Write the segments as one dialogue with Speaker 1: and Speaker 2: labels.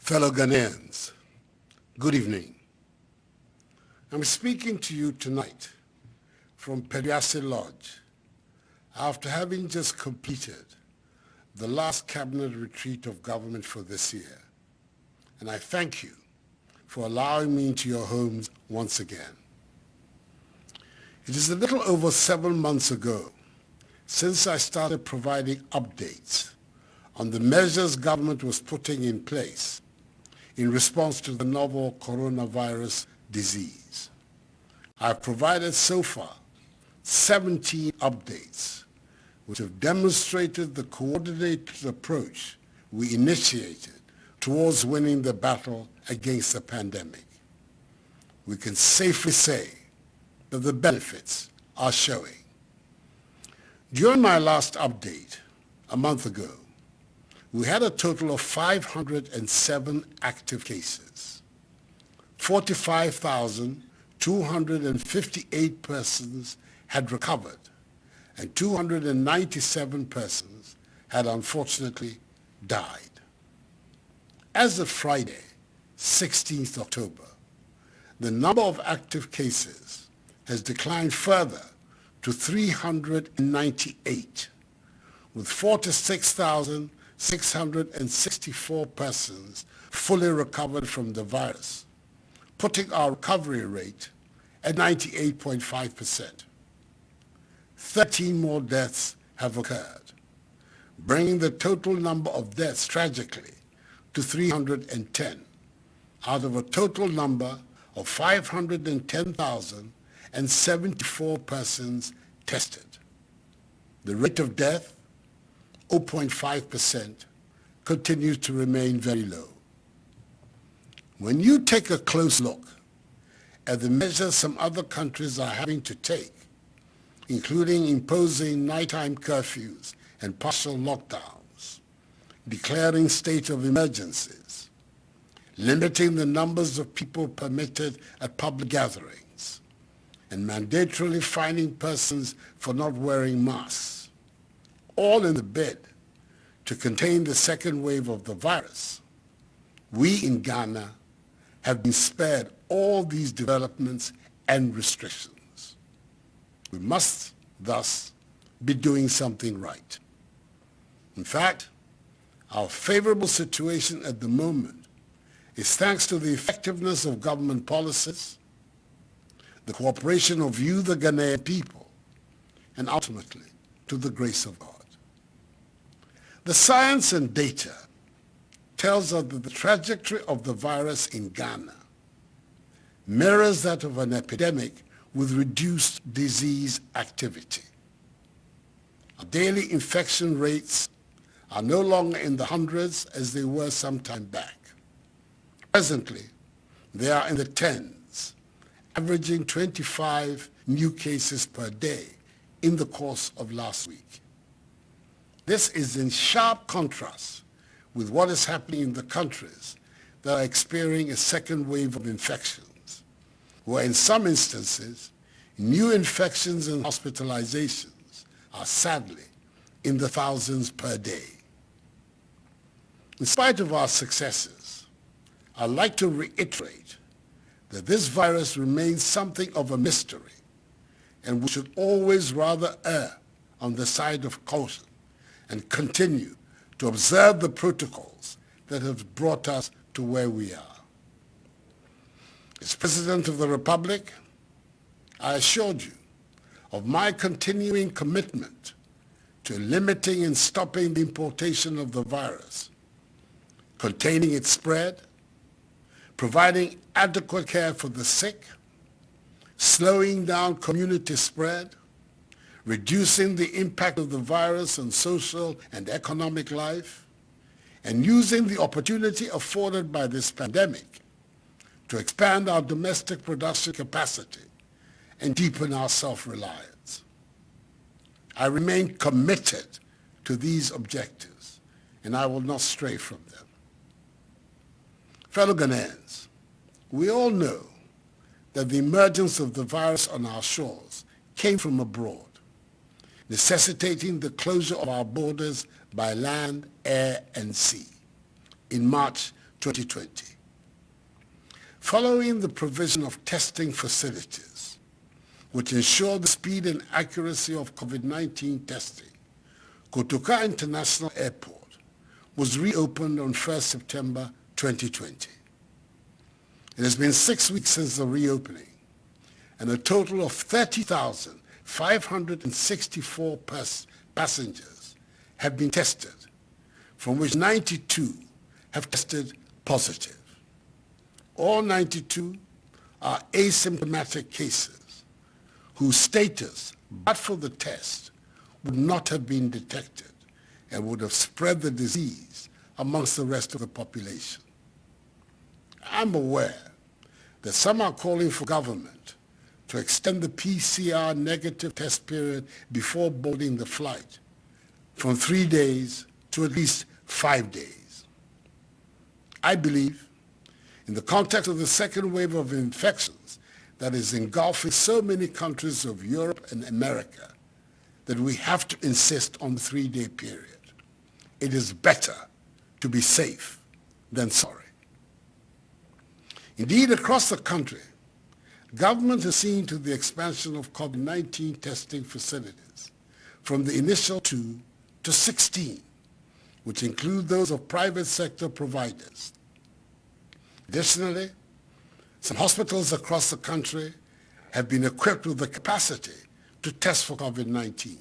Speaker 1: Fellow Ghanaians, good evening. I'm speaking to you tonight from Periase Lodge after having just completed the last cabinet retreat of government for this year. And I thank you for allowing me into your homes once again. It is a little over 7 months ago since I started providing updates on the measures government was putting in place in response to the novel coronavirus disease. I've provided so far 17 updates which have demonstrated the coordinated approach we initiated towards winning the battle against the pandemic. We can safely say that the benefits are showing. During my last update a month ago, we had a total of 507 active cases. 45,258 persons had recovered, and 297 persons had unfortunately died. As of Friday, 16th October, the number of active cases has declined further to 398, with 46,664 persons fully recovered from the virus, putting our recovery rate at 98.5%. 13 more deaths have occurred, bringing the total number of deaths tragically to 310, out of a total number of 510,074 persons tested. The rate of death, 0.5%, continues to remain very low. When you take a close look at the measures some other countries are having to take, including imposing nighttime curfews and partial lockdowns, declaring state of emergencies, limiting the numbers of people permitted at public gatherings, and mandatorily fining persons for not wearing masks, all in the bid to contain the second wave of the virus, we in Ghana have been spared all these developments and restrictions. We must thus be doing something right. In fact, our favorable situation at the moment is thanks to the effectiveness of government policies, the cooperation of you, the Ghanaian people, and ultimately to the grace of God. The science and data tells us that the trajectory of the virus in Ghana mirrors that of an epidemic with reduced disease activity. Our daily infection rates are no longer in the hundreds as they were some time back. Presently, they are in the tens, averaging 25 new cases per day in the course of last week. This is in sharp contrast with what is happening in the countries that are experiencing a second wave of infections, where in some instances, new infections and hospitalizations are sadly in the thousands per day. In spite of our successes, I'd like to reiterate that this virus remains something of a mystery, and we should always rather err on the side of caution and continue to observe the protocols that have brought us to where we are. As President of the Republic, I assured you of my continuing commitment to limiting and stopping the importation of the virus, containing its spread, providing adequate care for the sick, slowing down community spread, reducing the impact of the virus on social and economic life, and using the opportunity afforded by this pandemic to expand our domestic production capacity and deepen our self-reliance. I remain committed to these objectives, and I will not stray from them. Fellow Ghanaians, we all know that the emergence of the virus on our shores came from abroad, necessitating the closure of our borders by land, air, and sea in March 2020. Following the provision of testing facilities, which ensure the speed and accuracy of COVID-19 testing, Kotoka International Airport was reopened on 1st September 2020. It has been 6 weeks since the reopening, and a total of 30,564 passengers have been tested, from which 92 have tested positive. All 92 are asymptomatic cases whose status, but for the test, would not have been detected and would have spread the disease amongst the rest of the population. I'm aware that some are calling for government to extend the PCR negative test period before boarding the flight from 3 days to at least 5 days. I believe, in the context of the second wave of infections that is engulfing so many countries of Europe and America, that we have to insist on the 3-day period. It is better to be safe than sorry. Indeed, across the country, government has seen to the expansion of COVID-19 testing facilities from the initial 2 to 16, which include those of private sector providers. Additionally, some hospitals across the country have been equipped with the capacity to test for COVID-19.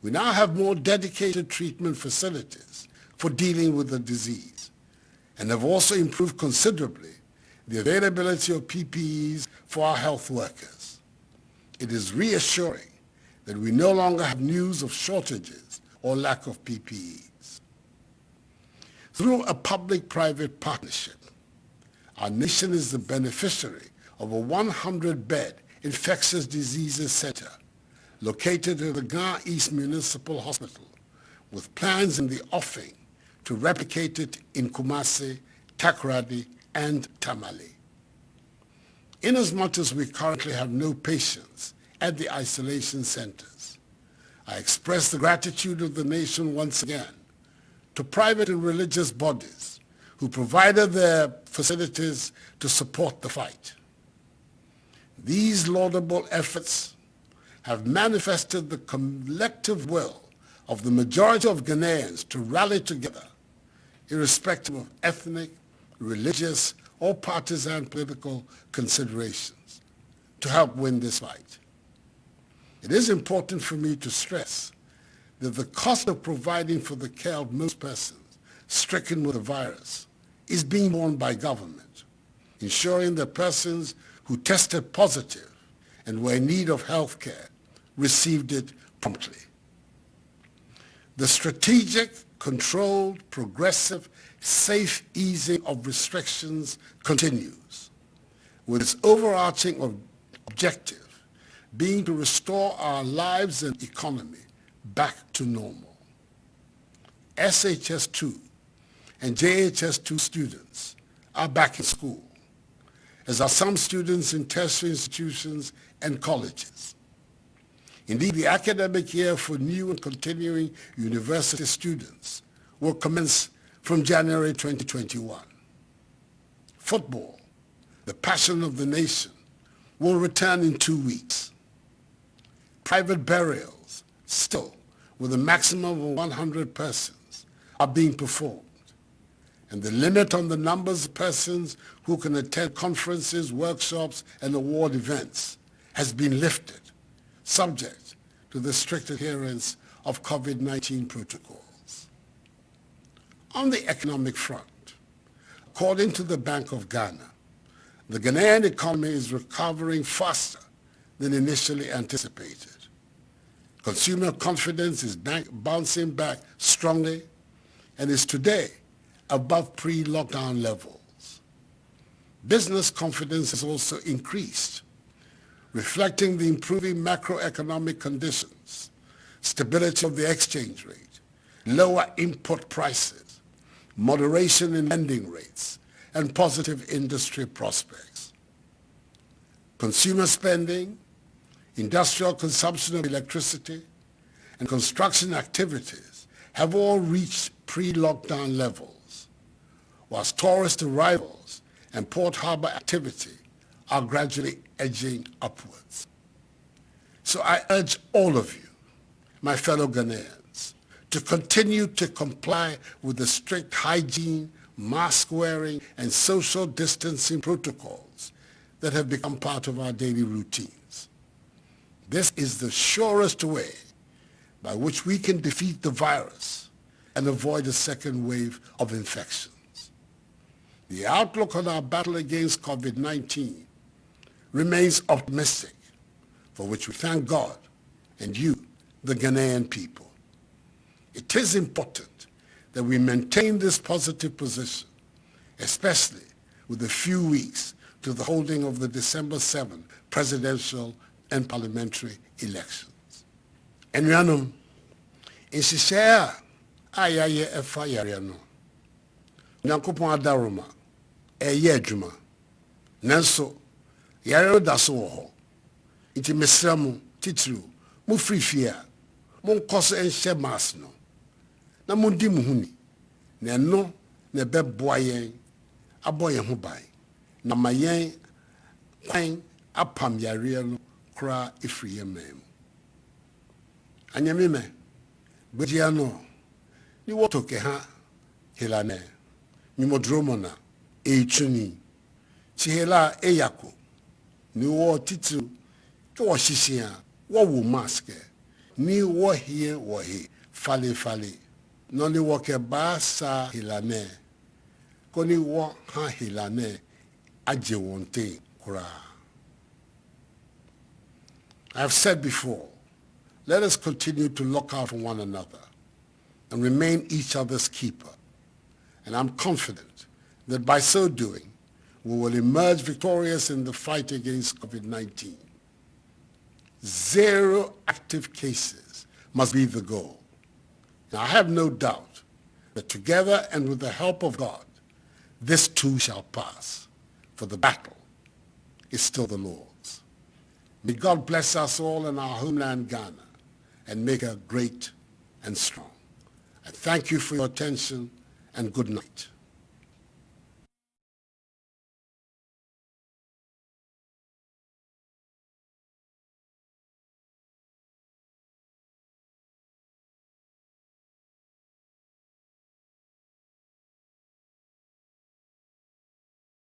Speaker 1: We now have more dedicated treatment facilities for dealing with the disease and have also improved considerably the availability of PPEs for our health workers. It is reassuring that we no longer have news of shortages or lack of PPEs. Through a public-private partnership, our nation is the beneficiary of a 100-bed infectious diseases center located at the Ga East Municipal Hospital, with plans in the offing to replicate it in Kumasi, Takoradi, and Tamale. Inasmuch as we currently have no patients at the isolation centers, I express the gratitude of the nation once again to private and religious bodies who provided their facilities to support the fight. These laudable efforts have manifested the collective will of the majority of Ghanaians to rally together, irrespective of ethnic, religious, or partisan political considerations, to help win this fight. It is important for me to stress that the cost of providing for the care of most persons stricken with the virus is being borne by government, ensuring that persons who tested positive and were in need of health care received it promptly. The strategic, controlled, progressive, safe easing of restrictions continues, with its overarching objective being to restore our lives and economy back to normal. SHS2 and JHS2 students are back in school, as are some students in tertiary institutions and colleges. Indeed, the academic year for new and continuing university students will commence from January 2021. Football, the passion of the nation, will return in 2 weeks. Private burials, still with a maximum of 100 persons, are being performed, and the limit on the numbers of persons who can attend conferences, workshops, and award events has been lifted, subject to the strict adherence of COVID-19 protocols. On the economic front, according to the Bank of Ghana, the Ghanaian economy is recovering faster than initially anticipated. Consumer confidence is bouncing back strongly and is today above pre-lockdown levels. Business confidence has also increased, reflecting the improving macroeconomic conditions, stability of the exchange rate, lower input prices, moderation in lending rates, and positive industry prospects. Consumer spending, industrial consumption of electricity, and construction activities have all reached pre-lockdown levels, whilst tourist arrivals and port harbor activity are gradually edging upwards. So I urge all of you, my fellow Ghanaians, to continue to comply with the strict hygiene, mask wearing, and social distancing protocols that have become part of our daily routines. This is the surest way by which we can defeat the virus and avoid a second wave of infections. The outlook on our battle against COVID-19 remains optimistic, for which we thank God and you, the Ghanaian people. It is important that we maintain this positive position, especially with a few weeks to the holding of the December 7 presidential and parliamentary elections. Enuanom, nhyehyɛe a yɛayɛ ɛfa yareɛ no, Onyankopɔn adaroma, ɛyɛ adwuma. Nanso, yare no da so wɔ hɔ. Nti mesrɛ mo, titiriw, mo firi fie a, monkɔ so nhyɛ mask no. Na mondi mo ho ni. Na ɛno na ɛbɛboa yɛn, abɔ yɛn ho ban. Na ma yɛn kwan apam yareɛ no koraa ɛfiri yɛn man mu. Anyame me, gbedia no, ni woto ke ha hilane, mi modromona, chuni, chihela yako, ni wo titu, ke wo shishia, wo maske, ni wo he, fale, noni wo ke ba sa hilane, koni wo ha hilane, aje wonte kura. I've said before, let us continue to look out for one another and remain each other's keeper. And I'm confident that by so doing, we will emerge victorious in the fight against COVID-19. 0 active cases must be the goal. Now, I have no doubt that together and with the help of God, this too shall pass, for the battle is still the Lord's. May God bless us all in our homeland, Ghana, and make her great and strong. I thank you for your attention, and good night.